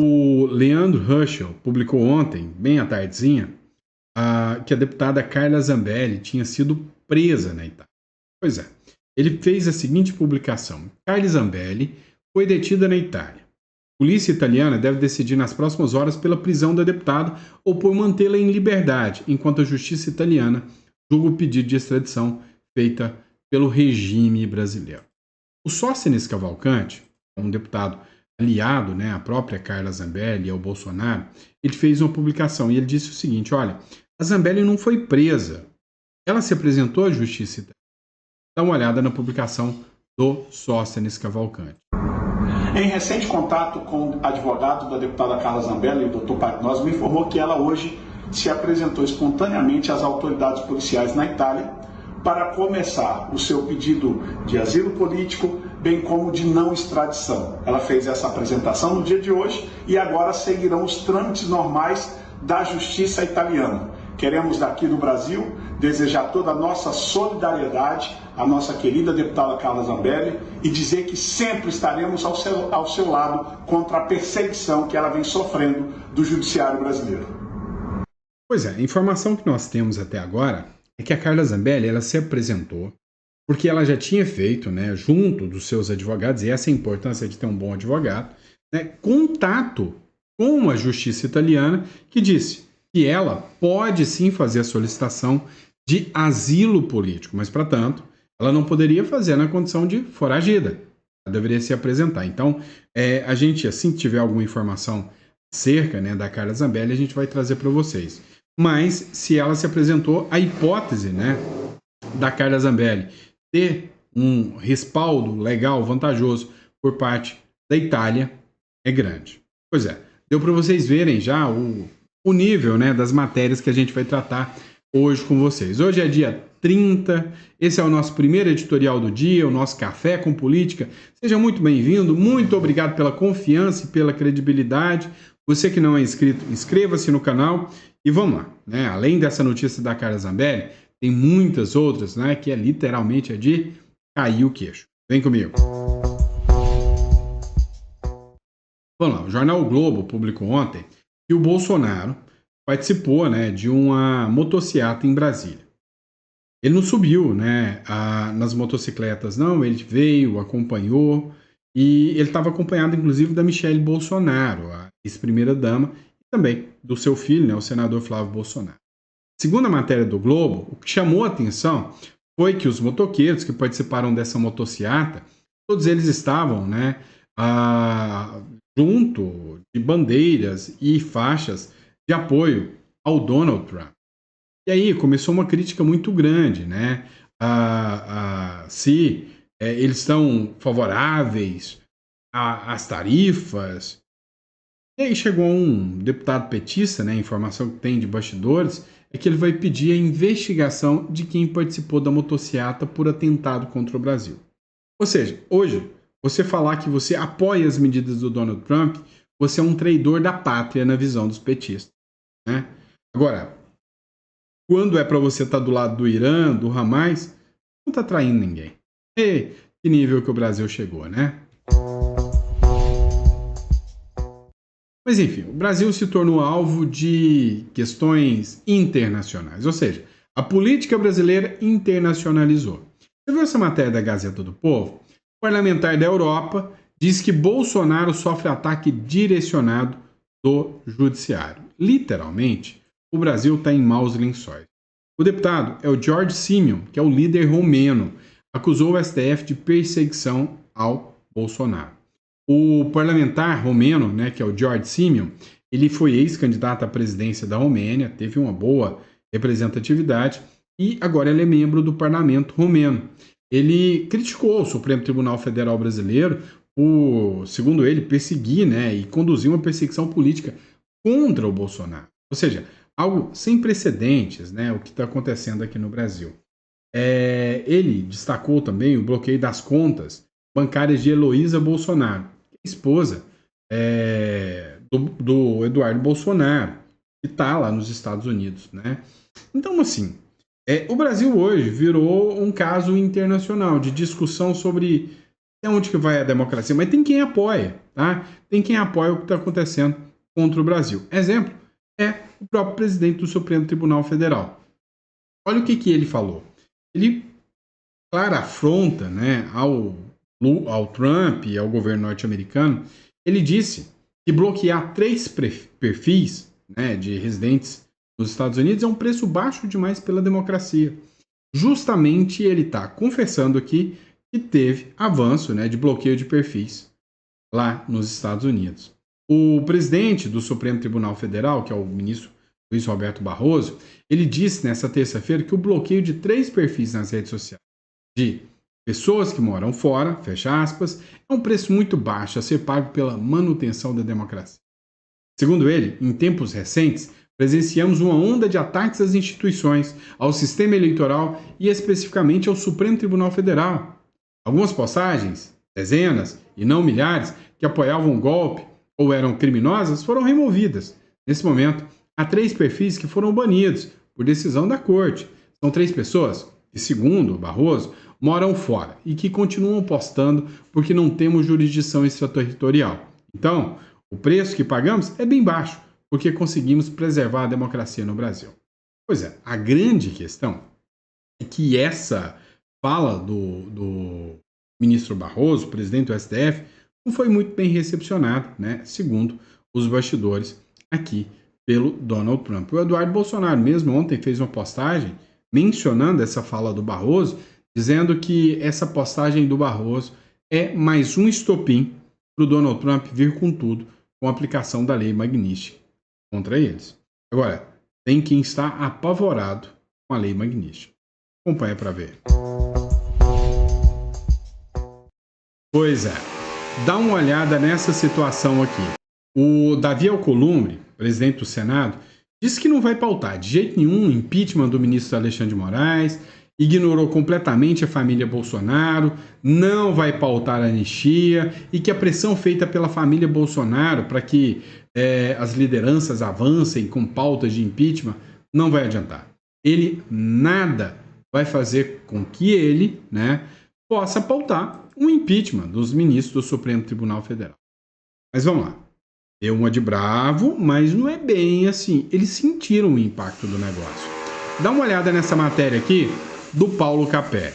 O Leandro Ruschel publicou ontem, bem à tardezinha, que a deputada Carla Zambelli tinha sido presa na Itália. Pois é, ele fez a seguinte publicação: Carla Zambelli foi detida na Itália. A polícia italiana deve decidir nas próximas horas pela prisão da deputada ou por mantê-la em liberdade, enquanto a justiça italiana julga o pedido de extradição feita pelo regime brasileiro. O Sóstenes Cavalcante, um deputado aliado, né, à própria Carla Zambelli e ao Bolsonaro, ele fez uma publicação e ele disse o seguinte: olha, a Zambelli não foi presa, ela se apresentou à justiça italiana. Dá uma olhada na publicação do Sóstenes Cavalcante. Em recente contato com o advogado da deputada Carla Zambelli, o Dr. Patinosi, me informou que ela hoje se apresentou espontaneamente às autoridades policiais na Itália para começar o seu pedido de asilo político, bem como de não extradição. Ela fez essa apresentação no dia de hoje e agora seguirão os trâmites normais da justiça italiana. Queremos daqui do Brasil desejar toda a nossa solidariedade à nossa querida deputada Carla Zambelli e dizer que sempre estaremos ao seu lado contra a perseguição que ela vem sofrendo do judiciário brasileiro. Pois é, a informação que nós temos até agora é que a Carla Zambelli ela se apresentou porque ela já tinha feito, né, junto dos seus advogados, e essa é a importância de ter um bom advogado, né, contato com a justiça italiana, que disse que ela pode sim fazer a solicitação de asilo político, mas, para tanto, ela não poderia fazer na condição de foragida. Ela deveria se apresentar. Então, a gente, assim que tiver alguma informação acerca, né, da Carla Zambelli, a gente vai trazer para vocês. Mas, se ela se apresentou, a hipótese, né, da Carla Zambelli ter um respaldo legal, vantajoso, por parte da Itália, é grande. Pois é, deu para vocês verem já o nível, né, das matérias que a gente vai tratar hoje com vocês. Hoje é dia 30, esse é o nosso primeiro editorial do dia, o nosso Café com Política. Seja muito bem-vindo, muito obrigado pela confiança e pela credibilidade. Você que não é inscrito, inscreva-se no canal e vamos lá, né? Além dessa notícia da Carla Zambelli, tem muitas outras, né, que é literalmente de cair o queixo. Vem comigo. Vamos lá, o jornal o Globo publicou ontem que o Bolsonaro participou, né, de uma motociata em Brasília. Ele não subiu, né, nas motocicletas, não, ele veio, acompanhou, e ele estava acompanhado, inclusive, da Michelle Bolsonaro, a ex-primeira-dama, e também do seu filho, né, o senador Flávio Bolsonaro. Segundo a matéria do Globo, o que chamou a atenção foi que os motoqueiros que participaram dessa motociata, todos eles estavam, né, junto de bandeiras e faixas de apoio ao Donald Trump. E aí começou uma crítica muito grande, né? Se eles estão favoráveis às tarifas. E aí chegou um deputado petista, né? A informação que tem de bastidores é que ele vai pedir a investigação de quem participou da motociata por atentado contra o Brasil. Ou seja, hoje, você falar que você apoia as medidas do Donald Trump, você é um traidor da pátria na visão dos petistas, né? Agora, quando é para você estar do lado do Irã, do Hamas, não está traindo ninguém. E que nível que o Brasil chegou, né? Mas enfim, o Brasil se tornou alvo de questões internacionais, ou seja, a política brasileira internacionalizou. Você viu essa matéria da Gazeta do Povo? O parlamentar da Europa diz que Bolsonaro sofre ataque direcionado do judiciário. Literalmente, o Brasil está em maus lençóis. O deputado é o George Simeon, que é o líder romeno, acusou o STF de perseguição ao Bolsonaro. O parlamentar romeno, né, que é o George Simeon, ele foi ex-candidato à presidência da Romênia, teve uma boa representatividade e agora ele é membro do parlamento romeno. Ele criticou o Supremo Tribunal Federal Brasileiro por, segundo ele, perseguir, né, e conduzir uma perseguição política contra o Bolsonaro. Ou seja, algo sem precedentes, né, o que está acontecendo aqui no Brasil. Ele destacou também o bloqueio das contas bancárias de Heloísa Bolsonaro, esposa do Eduardo Bolsonaro, que está lá nos Estados Unidos, né? Então, assim, o Brasil hoje virou um caso internacional de discussão sobre até onde que vai a democracia, mas tem quem apoia, tá? Tem quem apoia o que está acontecendo contra o Brasil. Exemplo é o próprio presidente do Supremo Tribunal Federal. Olha o que ele falou. Ele, clara afronta, né, ao Trump e ao governo norte-americano, ele disse que bloquear 3 perfis, né, de residentes nos Estados Unidos é um preço baixo demais pela democracia. Justamente ele está confessando aqui que teve avanço, né, de bloqueio de perfis lá nos Estados Unidos. O presidente do Supremo Tribunal Federal, que é o ministro Luiz Roberto Barroso, ele disse nessa terça-feira que o bloqueio de 3 perfis nas redes sociais de pessoas que moram fora, fecha aspas, é um preço muito baixo a ser pago pela manutenção da democracia. Segundo ele, em tempos recentes, presenciamos uma onda de ataques às instituições, ao sistema eleitoral e especificamente ao Supremo Tribunal Federal. Algumas postagens, dezenas e não milhares, que apoiavam o golpe ou eram criminosas, foram removidas. Nesse momento, há 3 perfis que foram banidos por decisão da corte. São 3 pessoas que, segundo Barroso, moram fora e que continuam postando porque não temos jurisdição extraterritorial. Então, o preço que pagamos é bem baixo, porque conseguimos preservar a democracia no Brasil. Pois é, a grande questão é que essa fala do ministro Barroso, presidente do STF, não foi muito bem recepcionada, né, segundo os bastidores aqui pelo Donald Trump. O Eduardo Bolsonaro mesmo ontem fez uma postagem mencionando essa fala do Barroso, dizendo que essa postagem do Barroso é mais um estopim para o Donald Trump vir com tudo com a aplicação da lei Magnitsky contra eles. Agora, tem quem está apavorado com a lei Magnitsky. Acompanha para ver. Pois é, dá uma olhada nessa situação aqui. O Davi Alcolumbre, presidente do Senado, disse que não vai pautar de jeito nenhum o impeachment do ministro Alexandre de Moraes, ignorou completamente a família Bolsonaro, não vai pautar a anistia e que a pressão feita pela família Bolsonaro para que as lideranças avancem com pautas de impeachment não vai adiantar. Ele nada vai fazer com que ele, né, possa pautar um impeachment dos ministros do Supremo Tribunal Federal. Mas vamos lá. Deu uma de bravo, mas não é bem assim. Eles sentiram o impacto do negócio. Dá uma olhada nessa matéria aqui do Paulo Capé.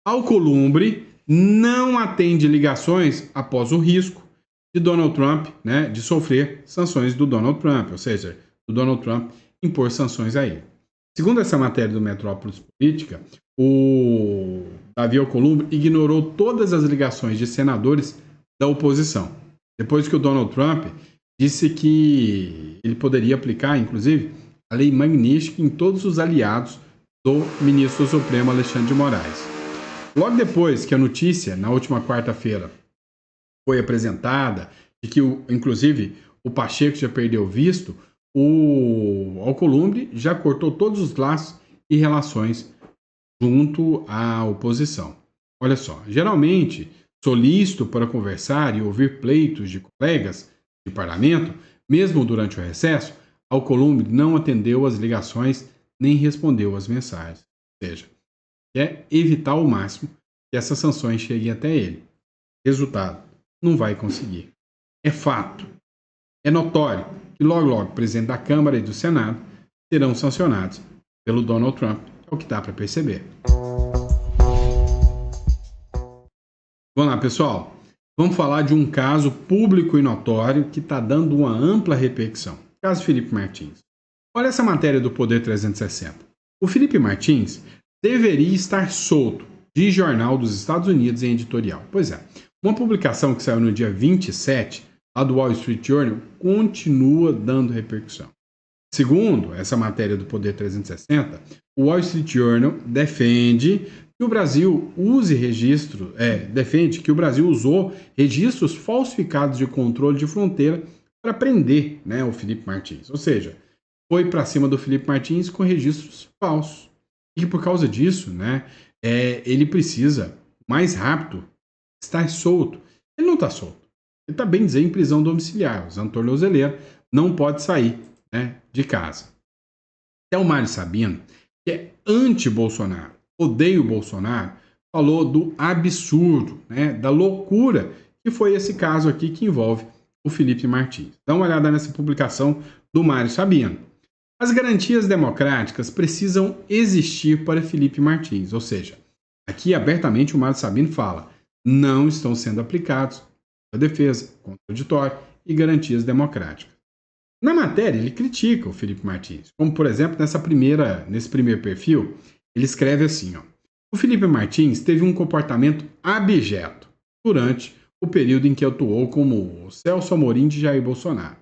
Alcolumbre não atende ligações após o risco de Donald Trump, né, de sofrer sanções do Donald Trump, ou seja, do Donald Trump impor sanções a ele. Segundo essa matéria do Metrópolis Política, o Davi Alcolumbre ignorou todas as ligações de senadores da oposição, depois que o Donald Trump disse que ele poderia aplicar, inclusive, a lei Magnitsky em todos os aliados do ministro do Supremo Alexandre de Moraes. Logo depois que a notícia, na última quarta-feira, foi apresentada, de que, inclusive, o Pacheco já perdeu visto, o Alcolumbre já cortou todos os laços e relações junto à oposição. Olha só, geralmente, solícito para conversar e ouvir pleitos de colegas de parlamento, mesmo durante o recesso, Alcolumbre não atendeu as ligações nem respondeu às mensagens. Ou seja, quer evitar ao máximo que essas sanções cheguem até ele. Resultado, não vai conseguir. É fato, é notório que logo o presidente da Câmara e do Senado serão sancionados pelo Donald Trump, é o que dá para perceber. Vamos lá, pessoal. Vamos falar de um caso público e notório que está dando uma ampla repercussão. Caso Felipe Martins. Olha essa matéria do Poder 360. O Felipe Martins deveria estar solto de jornal dos Estados Unidos em editorial. Pois é, uma publicação que saiu no dia 27, lá do Wall Street Journal, continua dando repercussão. Segundo essa matéria do Poder 360, o Wall Street Journal defende que o Brasil defende que o Brasil usou registros falsificados de controle de fronteira para prender, né, o Felipe Martins. Ou seja, foi para cima do Felipe Martins com registros falsos. E por causa disso, né, ele precisa, mais rápido, estar solto. Ele não está solto. Ele está, bem dizer, em prisão domiciliar, usando tornozeleira, não pode sair, né, de casa. Até o Mário Sabino, que é anti-Bolsonaro, odeia o Bolsonaro, falou do absurdo, né, da loucura que foi esse caso aqui que envolve o Felipe Martins. Dá uma olhada nessa publicação do Mário Sabino. As garantias democráticas precisam existir para Felipe Martins, ou seja, aqui abertamente o Mário Sabino fala, não estão sendo aplicados a defesa, contraditório e garantias democráticas. Na matéria, ele critica o Felipe Martins, como por exemplo nesse primeiro perfil, ele escreve assim, ó, o Felipe Martins teve um comportamento abjeto durante o período em que atuou como o Celso Amorim de Jair Bolsonaro.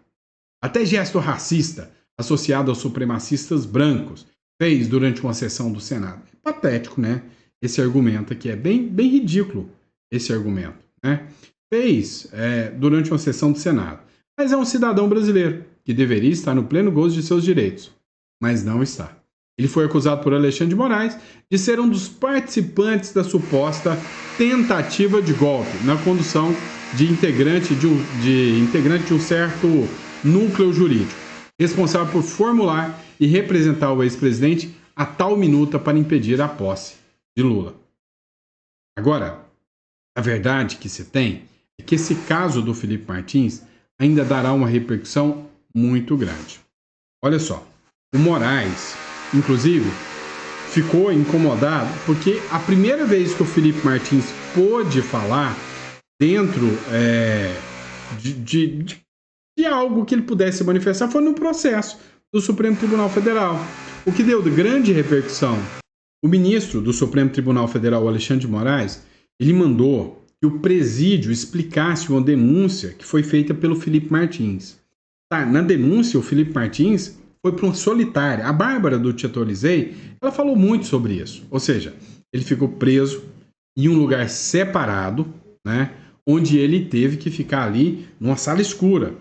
Até gesto racista associado aos supremacistas brancos fez durante uma sessão do Senado. É patético, né? Esse argumento aqui é bem ridículo, esse argumento, né? Fez durante uma sessão do Senado. Mas é um cidadão brasileiro que deveria estar no pleno gozo de seus direitos, mas não está. Ele foi acusado por Alexandre de Moraes de ser um dos participantes da suposta tentativa de golpe na condução de integrante de um certo núcleo jurídico, responsável por formular e representar o ex-presidente a tal minuta para impedir a posse de Lula. Agora, a verdade que se tem é que esse caso do Felipe Martins ainda dará uma repercussão muito grande. Olha só, o Moraes, inclusive, ficou incomodado porque a primeira vez que o Felipe Martins pôde falar dentro de algo que ele pudesse manifestar foi no processo do Supremo Tribunal Federal, o que deu de grande repercussão. O ministro do Supremo Tribunal Federal, Alexandre de Moraes, ele mandou que o presídio explicasse uma denúncia que foi feita pelo Felipe Martins. Tá, na denúncia, o Felipe Martins foi para uma solitária. A Bárbara do Te Atualizei, ela falou muito sobre isso. Ou seja, ele ficou preso em um lugar separado, né, onde ele teve que ficar ali numa sala escura.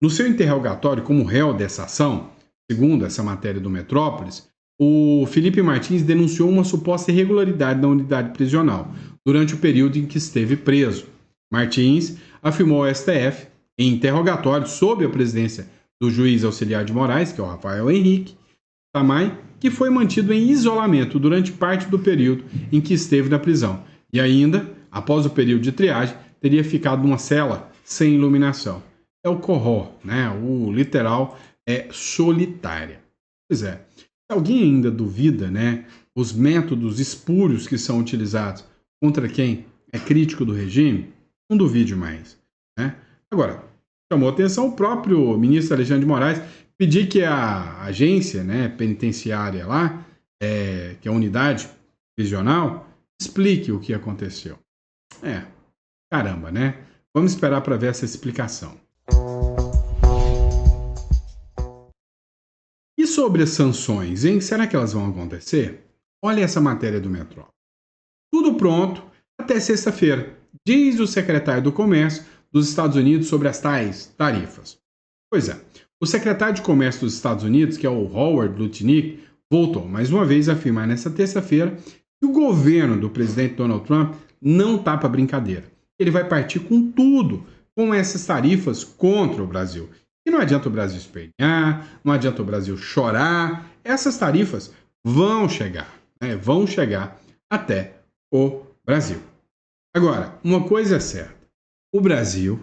No seu interrogatório como réu dessa ação, segundo essa matéria do Metrópolis, o Felipe Martins denunciou uma suposta irregularidade na unidade prisional durante o período em que esteve preso. Martins afirmou ao STF, em interrogatório sob a presidência do juiz auxiliar de Moraes, que é o Rafael Henrique Tamay, que foi mantido em isolamento durante parte do período em que esteve na prisão. E ainda, após o período de triagem, teria ficado numa cela sem iluminação. É o corró, né? O literal é solitária. Pois é, se alguém ainda duvida, né, os métodos espúrios que são utilizados contra quem é crítico do regime, não duvide mais, né? Agora, chamou atenção o próprio ministro Alexandre de Moraes pedir que a agência, né, penitenciária lá, que é a unidade prisional, explique o que aconteceu. Caramba, né? Vamos esperar para ver essa explicação. E sobre as sanções, hein? Será que elas vão acontecer? Olha essa matéria do Metrópole. Tudo pronto até sexta-feira, diz o secretário do Comércio dos Estados Unidos sobre as tais tarifas. Pois é, o secretário de Comércio dos Estados Unidos, que é o Howard Lutnick, voltou mais uma vez a afirmar nesta terça-feira que o governo do presidente Donald Trump não está para brincadeira. Ele vai partir com tudo, com essas tarifas contra o Brasil. E não adianta o Brasil espernear, não adianta o Brasil chorar. Essas tarifas vão chegar, né? Vão chegar até o Brasil. Agora, uma coisa é certa. O Brasil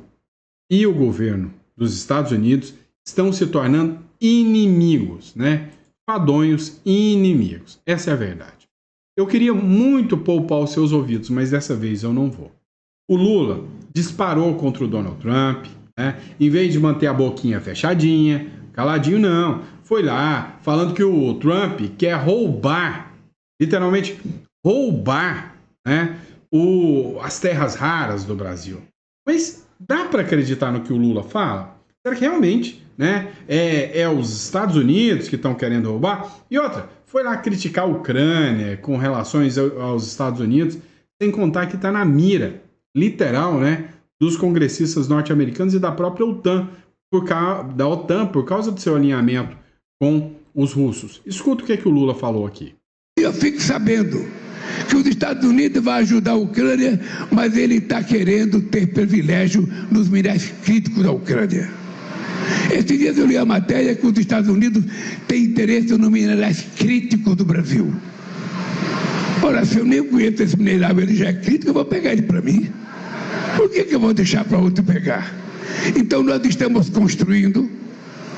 e o governo dos Estados Unidos estão se tornando inimigos, né? Fadonhos inimigos. Essa é a verdade. Eu queria muito poupar os seus ouvidos, mas dessa vez eu não vou. O Lula disparou contra o Donald Trump, né? Em vez de manter a boquinha fechadinha, caladinho não. Foi lá falando que o Trump quer roubar, literalmente roubar, né, as terras raras do Brasil. Mas dá para acreditar no que o Lula fala? Será que realmente, né, é os Estados Unidos que estão querendo roubar? E outra, foi lá criticar a Ucrânia com relações aos Estados Unidos, sem contar que está na mira, literal, né, dos congressistas norte-americanos e da própria OTAN, por causa do seu alinhamento com os russos. Escuta o que o Lula falou aqui. Eu fico sabendo que os Estados Unidos vão ajudar a Ucrânia, mas ele está querendo ter privilégio nos minérios críticos da Ucrânia. Esses dias eu li a matéria que os Estados Unidos têm interesse nos minerais críticos do Brasil. Ora, se eu nem conheço esse mineral, ele já é crítico, eu vou pegar ele para mim. Por que eu vou deixar para outro pegar? Então nós estamos construindo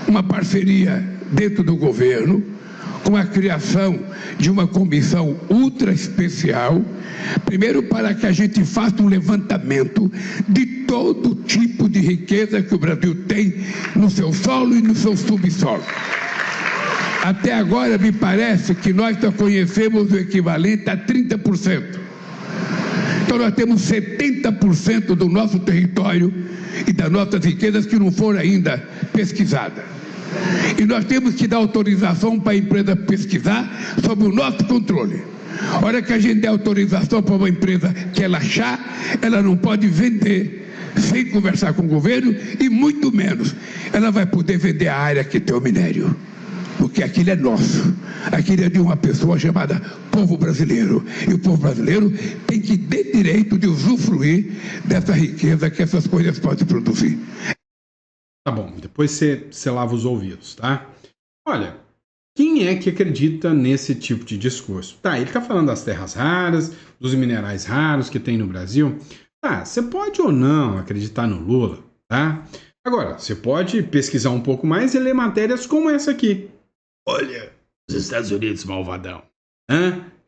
uma parceria dentro do governo, com a criação de uma comissão ultra especial, primeiro para que a gente faça um levantamento de todo tipo de riqueza que o Brasil tem no seu solo e no seu subsolo. Até agora me parece que nós só conhecemos o equivalente a 30%. Então nós temos 70% do nosso território e das nossas riquezas que não foram ainda pesquisadas. E nós temos que dar autorização para a empresa pesquisar sob o nosso controle. A hora que a gente der autorização para uma empresa que ela achar, ela não pode vender sem conversar com o governo e muito menos ela vai poder vender a área que tem o minério. Porque aquilo é nosso, aquilo é de uma pessoa chamada povo brasileiro. E o povo brasileiro tem que ter direito de usufruir dessa riqueza que essas coisas podem produzir. Tá bom, depois você lava os ouvidos, tá? Olha, quem é que acredita nesse tipo de discurso? Tá, ele tá falando das terras raras, dos minerais raros que tem no Brasil. Tá, você pode ou não acreditar no Lula, tá? Agora, você pode pesquisar um pouco mais e ler matérias como essa aqui. Olha, os Estados Unidos, malvadão.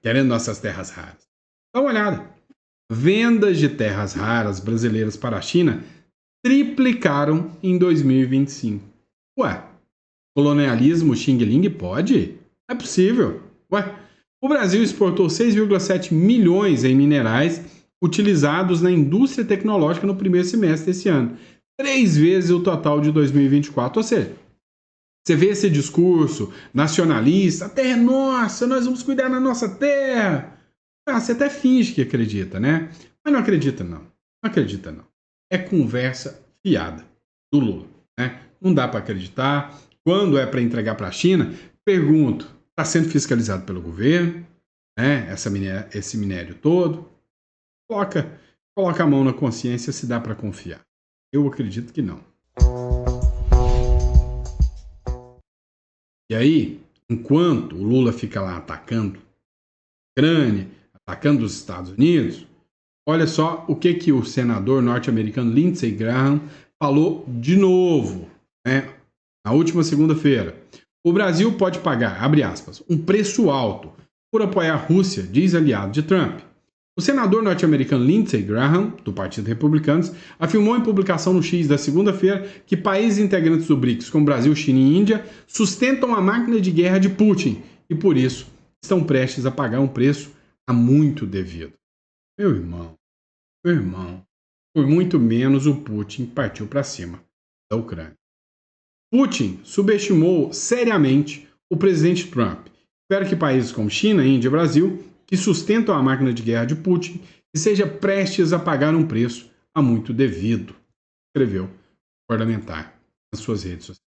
Querendo nossas terras raras. Dá uma olhada. Vendas de terras raras brasileiras para a China triplicaram em 2025. Ué, colonialismo Xing Ling pode? É possível. Ué, o Brasil exportou 6,7 milhões em minerais utilizados na indústria tecnológica no primeiro semestre desse ano. 3 vezes o total de 2024. Ou seja, você vê esse discurso nacionalista, a terra é nossa, nós vamos cuidar da nossa terra. Você até finge que acredita, né? Mas não acredita não. Não acredita não. É conversa fiada do Lula, né? Não dá para acreditar. Quando é para entregar para a China, pergunto, está sendo fiscalizado pelo governo, né? Esse minério todo? Coloca a mão na consciência se dá para confiar. Eu acredito que não. E aí, enquanto o Lula fica lá atacando a Ucrânia, atacando os Estados Unidos, olha só o que o senador norte-americano Lindsey Graham falou de novo, né, na última segunda-feira. O Brasil pode pagar, abre aspas, um preço alto por apoiar a Rússia, diz aliado de Trump. O senador norte-americano Lindsey Graham, do Partido Republicano, afirmou em publicação no X da segunda-feira que países integrantes do BRICS, como Brasil, China e Índia, sustentam a máquina de guerra de Putin e, por isso, estão prestes a pagar um preço há muito devido. Meu irmão, por muito menos o Putin partiu para cima da Ucrânia. Putin subestimou seriamente o presidente Trump. Espero que países como China, Índia e Brasil, que sustentam a máquina de guerra de Putin, esteja prestes a pagar um preço há muito devido, escreveu o parlamentar nas suas redes sociais.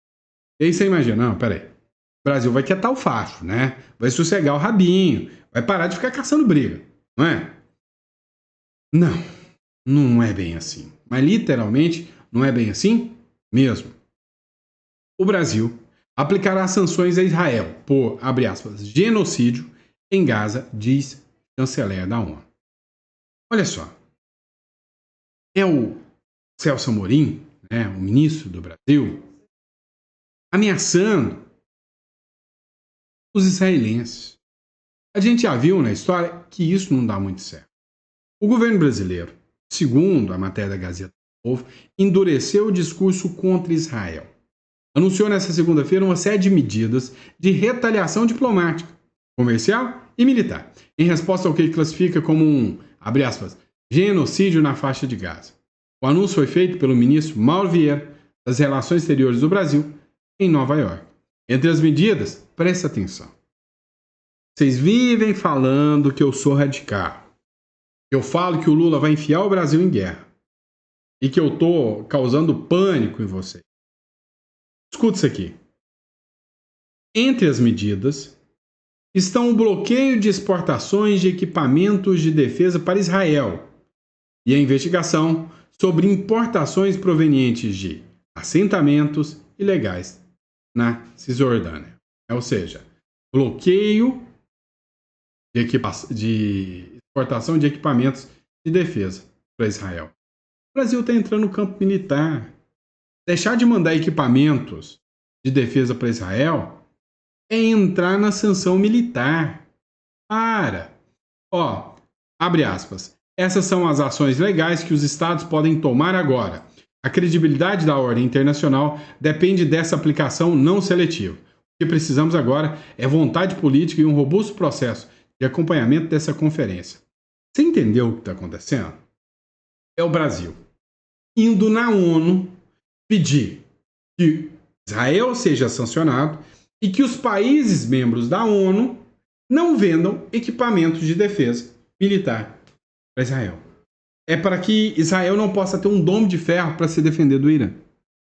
E aí você imagina, não, peraí, o Brasil vai quietar o facho, né? Vai sossegar o rabinho, vai parar de ficar caçando briga, não é? Não é bem assim. Mas literalmente não é bem assim mesmo. O Brasil aplicará sanções a Israel por, abre aspas, genocídio em Gaza, diz chanceler da ONU. Olha só. É o Celso Amorim, né, o ministro do Brasil, ameaçando os israelenses. A gente já viu na história que isso não dá muito certo. O governo brasileiro, segundo a matéria da Gazeta do Povo, endureceu o discurso contra Israel. Anunciou nesta segunda-feira uma série de medidas de retaliação diplomática, comercial e militar, em resposta ao que ele classifica como um, abre aspas, genocídio na faixa de Gaza. O anúncio foi feito pelo ministro Mauro Vieira das Relações Exteriores do Brasil em Nova York. Entre as medidas, presta atenção. Vocês vivem falando que eu sou radical. Eu falo que o Lula vai enfiar o Brasil em guerra e que eu estou causando pânico em vocês. Escuta isso aqui. Entre as medidas estão o bloqueio de exportações de equipamentos de defesa para Israel e a investigação sobre importações provenientes de assentamentos ilegais na Cisjordânia. Ou seja, bloqueio de exportação de equipamentos de defesa para Israel. O Brasil está entrando no campo militar. Deixar de mandar equipamentos de defesa para Israel é entrar na sanção militar. Para. Ó, abre aspas. Essas são as ações legais que os estados podem tomar agora. A credibilidade da ordem internacional depende dessa aplicação não seletiva. O que precisamos agora é vontade política e um robusto processo de acompanhamento dessa conferência. Você entendeu o que está acontecendo? É o Brasil indo na ONU pedir que Israel seja sancionado e que os países membros da ONU não vendam equipamentos de defesa militar para Israel. É para que Israel não possa ter um domo de ferro para se defender do Irã.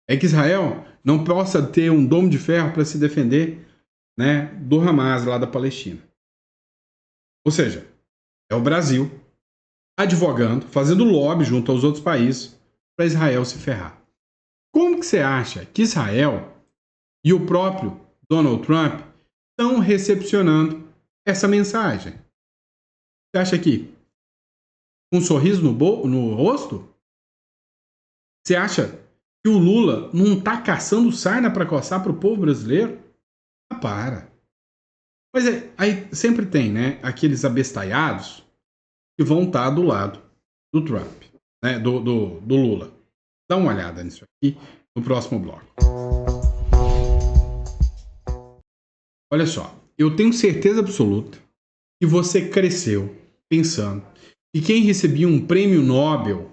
É que Israel não possa ter um domo de ferro para se defender, né, do Hamas lá da Palestina. Ou seja, é o Brasil advogando, fazendo lobby junto aos outros países para Israel se ferrar. Como que você acha que Israel e o próprio Donald Trump estão recepcionando essa mensagem? Você acha que com um sorriso no rosto? Você acha que o Lula não está caçando sarna para coçar para o povo brasileiro? Ah, para. Mas aí sempre tem, né, aqueles abestalhados que vão estar do lado do Trump, né, do Lula. Dá uma olhada nisso aqui no próximo bloco. Olha só, eu tenho certeza absoluta que você cresceu pensando que quem recebia um prêmio Nobel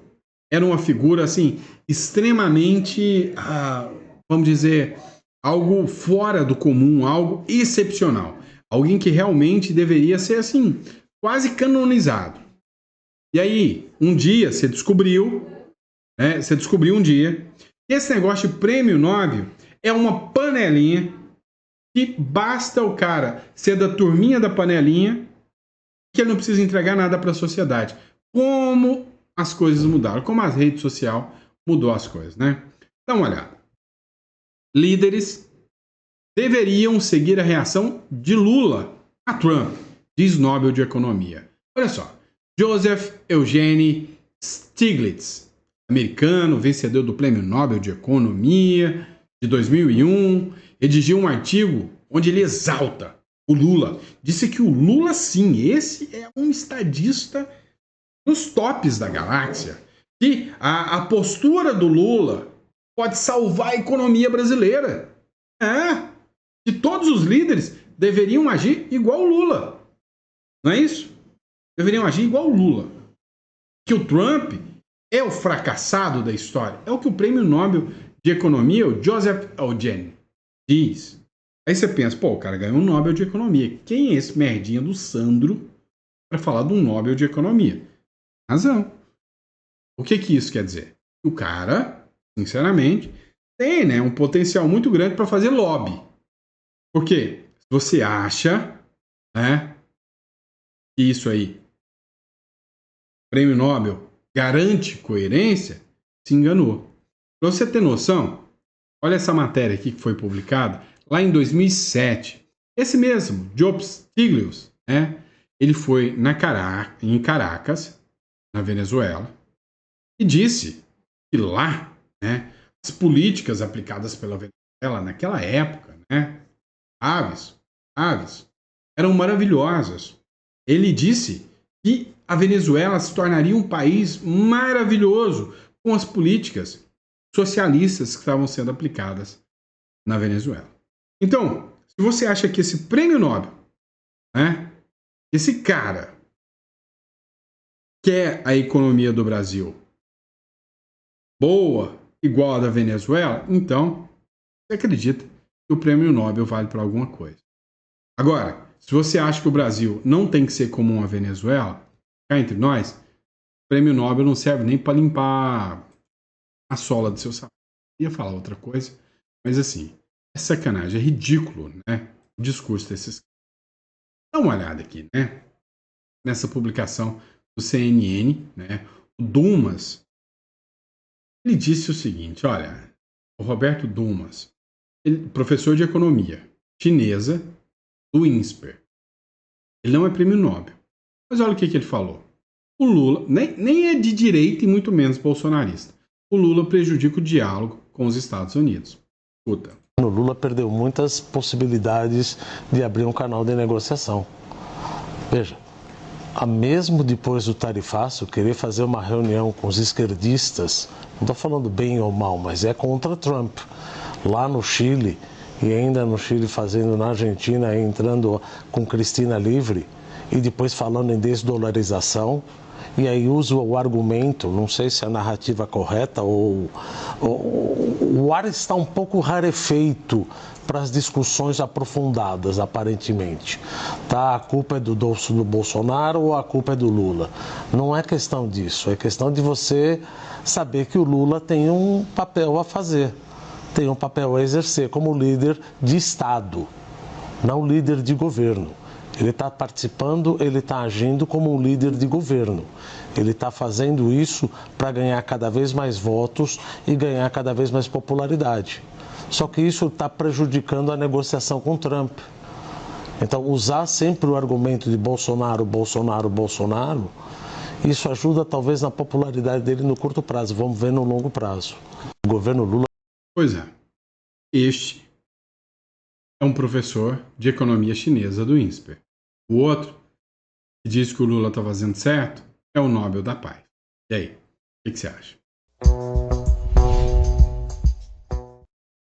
era uma figura assim extremamente, vamos dizer, algo fora do comum, algo excepcional, alguém que realmente deveria ser assim quase canonizado. E aí, um dia você descobriu, né? Você descobriu um dia que esse negócio de prêmio Nobel é uma panelinha que basta o cara ser da turminha da panelinha que ele não precisa entregar nada para a sociedade. Como as coisas mudaram, como a rede social mudou as coisas, né? Dá uma olhada. Líderes deveriam seguir a reação de Lula a Trump, diz Nobel de Economia. Olha só. Joseph Eugene Stiglitz, americano, vencedor do Prêmio Nobel de Economia de 2001, redigiu um artigo onde ele exalta o Lula. Disse que o Lula, sim, esse é um estadista nos tops da galáxia. Que a postura do Lula pode salvar a economia brasileira. Que todos os líderes deveriam agir igual o Lula. Não é isso? Deveriam agir igual o Lula. Que o Trump é o fracassado da história. É o que o Prêmio Nobel de Economia, o Joseph Eugene, diz. Aí você pensa, pô, o cara ganhou um Nobel de Economia. Quem é esse merdinha do Sandro para falar de um Nobel de Economia? Razão. O que isso quer dizer? O cara, sinceramente, tem, né, um potencial muito grande para fazer lobby. Porque se você acha, né, que isso aí, Prêmio Nobel, garante coerência, se enganou. Para você ter noção, olha essa matéria aqui que foi publicada lá em 2007. Esse mesmo, Joseph Stiglitz, né, ele foi em Caracas, na Venezuela, e disse que lá, né, as políticas aplicadas pela Venezuela naquela época, né, aves, eram maravilhosas. Ele disse que a Venezuela se tornaria um país maravilhoso com as políticas socialistas que estavam sendo aplicadas na Venezuela. Então, se você acha que esse prêmio Nobel, né, esse cara quer a economia do Brasil boa, igual a da Venezuela, então você acredita que o prêmio Nobel vale para alguma coisa. Agora, se você acha que o Brasil não tem que ser como a Venezuela, cá entre nós, o prêmio Nobel não serve nem para limpar a sola do seu sapato. Eu ia falar outra coisa, mas assim, é sacanagem, é ridículo, né? O discurso desses. Dá uma olhada aqui, né? Nessa publicação do CNN, né? O Dumas, ele disse o seguinte, olha, o Roberto Dumas, professor de economia chinesa do INSPER. Ele não é prêmio Nobel. Mas olha o que ele falou. o Lula nem é de direita e muito menos bolsonarista. O Lula prejudica o diálogo com os Estados Unidos. Escuta. O Lula perdeu muitas possibilidades de abrir um canal de negociação. Veja, mesmo depois do tarifaço, querer fazer uma reunião com os esquerdistas, não estou falando bem ou mal, mas é contra Trump. Lá no Chile, e ainda no Chile fazendo na Argentina, entrando com Cristina Livre, e depois falando em desdolarização, e aí usa o argumento, não sei se é a narrativa correta ou o ar está um pouco rarefeito para as discussões aprofundadas, aparentemente. Tá? A culpa é do Bolsonaro ou a culpa é do Lula? Não é questão disso, é questão de você saber que o Lula tem um papel a fazer, tem um papel a exercer como líder de Estado, não líder de governo. Ele está participando, ele está agindo como um líder de governo. Ele está fazendo isso para ganhar cada vez mais votos e ganhar cada vez mais popularidade. Só que isso está prejudicando a negociação com Trump. Então, usar sempre o argumento de Bolsonaro, Bolsonaro, Bolsonaro, isso ajuda talvez na popularidade dele no curto prazo. Vamos ver no longo prazo. O governo Lula... Pois é. Este é um professor de economia chinesa do INSPER. O outro, que diz que o Lula está fazendo certo, é o Nobel da Paz. E aí, o que você acha?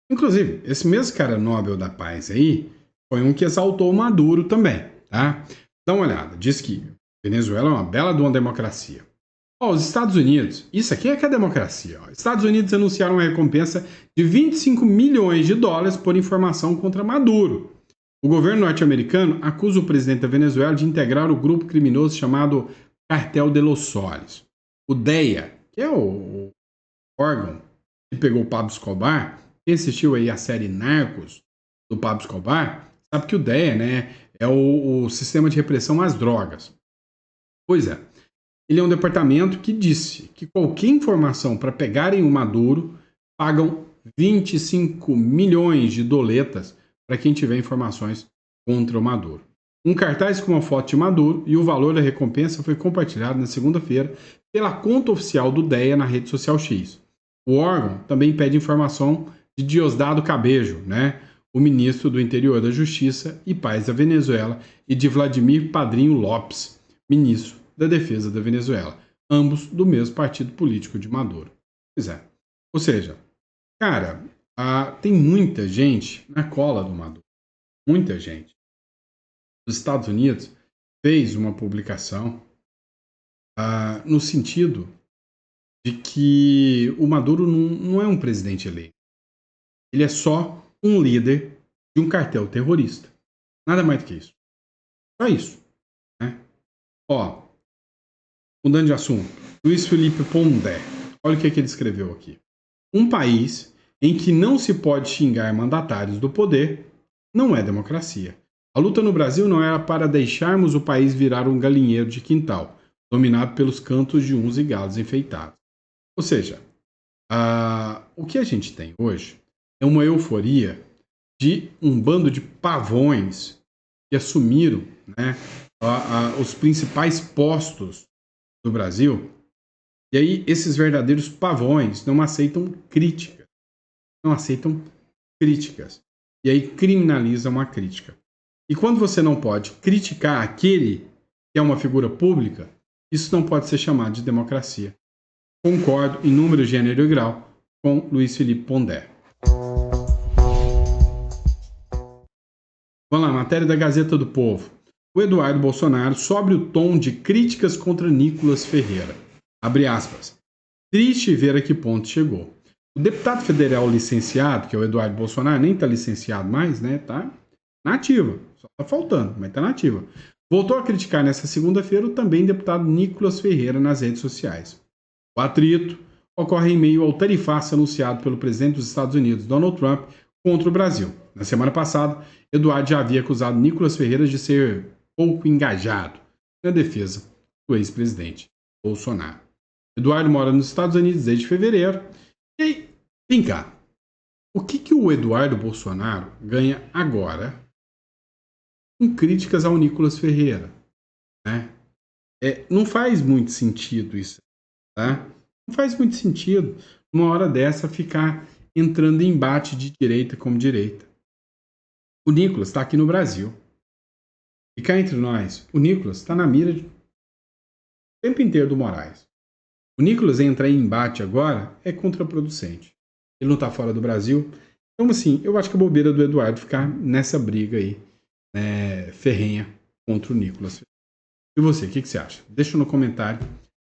Inclusive, esse mesmo cara Nobel da Paz aí, foi um que exaltou o Maduro também, tá? Dá uma olhada, diz que Venezuela é uma bela de uma democracia. Ó, os Estados Unidos, isso aqui é que é democracia. Ó. Estados Unidos anunciaram uma recompensa de 25 milhões de dólares por informação contra Maduro. O governo norte-americano acusa o presidente da Venezuela de integrar o grupo criminoso chamado Cartel de los Soles. O DEA, que é o órgão que pegou o Pablo Escobar, quem assistiu aí a série Narcos do Pablo Escobar, sabe que o DEA, né, é o sistema de repressão às drogas. Pois é, ele é um departamento que disse que qualquer informação para pegarem o Maduro pagam 25 milhões de doletas para quem tiver informações contra o Maduro. Um cartaz com uma foto de Maduro e o valor da recompensa foi compartilhado na segunda-feira pela conta oficial do DEA na rede social X. O órgão também pede informação de Diosdado Cabejo, né, o ministro do Interior da Justiça e Paz da Venezuela, e de Vladimir Padrinho Lopes, ministro da Defesa da Venezuela, ambos do mesmo partido político de Maduro. Pois é. Ou seja, cara, tem muita gente na cola do Maduro. Muita gente. Os Estados Unidos fez uma publicação no sentido de que o Maduro não é um presidente eleito. Ele é só um líder de um cartel terrorista. Nada mais do que isso. Só isso. Né? Ó, mudando de assunto, Luiz Felipe Pondé. Olha o que ele escreveu aqui. Um país em que não se pode xingar mandatários do poder não é democracia. A luta no Brasil não era para deixarmos o país virar um galinheiro de quintal, dominado pelos cantos de uns e galos enfeitados. Ou seja, o que a gente tem hoje é uma euforia de um bando de pavões que assumiram, né, os principais postos do Brasil. E aí esses verdadeiros pavões não aceitam críticas. Não aceitam críticas. E aí criminalizam a crítica. E quando você não pode criticar aquele que é uma figura pública, isso não pode ser chamado de democracia. Concordo em número, gênero e grau com Luiz Felipe Pondé. Vamos lá, matéria da Gazeta do Povo. O Eduardo Bolsonaro sobe o tom de críticas contra Nicolas Ferreira. Abre aspas. Triste ver a que ponto chegou. O deputado federal licenciado, que é o Eduardo Bolsonaro, nem está licenciado mais, né? Tá na ativa. Só está faltando, mas está na ativa. Voltou a criticar nesta segunda-feira o também deputado Nicolas Ferreira nas redes sociais. O atrito ocorre em meio ao tarifaço anunciado pelo presidente dos Estados Unidos, Donald Trump, contra o Brasil. Na semana passada, Eduardo já havia acusado Nicolas Ferreira de ser pouco engajado na defesa do ex-presidente Bolsonaro. Eduardo mora nos Estados Unidos desde fevereiro. E aí, vem cá. O que o Eduardo Bolsonaro ganha agora com críticas ao Nicolas Ferreira? Né? Não faz muito sentido isso, tá? Não faz muito sentido, uma hora dessa, ficar entrando em embate de direita com direita. O Nicolas está aqui no Brasil. E cá entre nós, o Nicolas está na mira o tempo inteiro do Moraes. O Nicolas entrar em embate agora é contraproducente. Ele não está fora do Brasil. Então, assim, eu acho que a bobeira do Eduardo ficar nessa briga aí, ferrenha contra o Nicolas. E você, o que você acha? Deixa no comentário,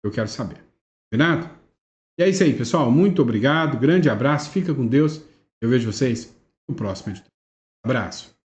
eu quero saber. Combinado? E é isso aí, pessoal. Muito obrigado, grande abraço, fica com Deus. Eu vejo vocês no próximo editor. Abraço.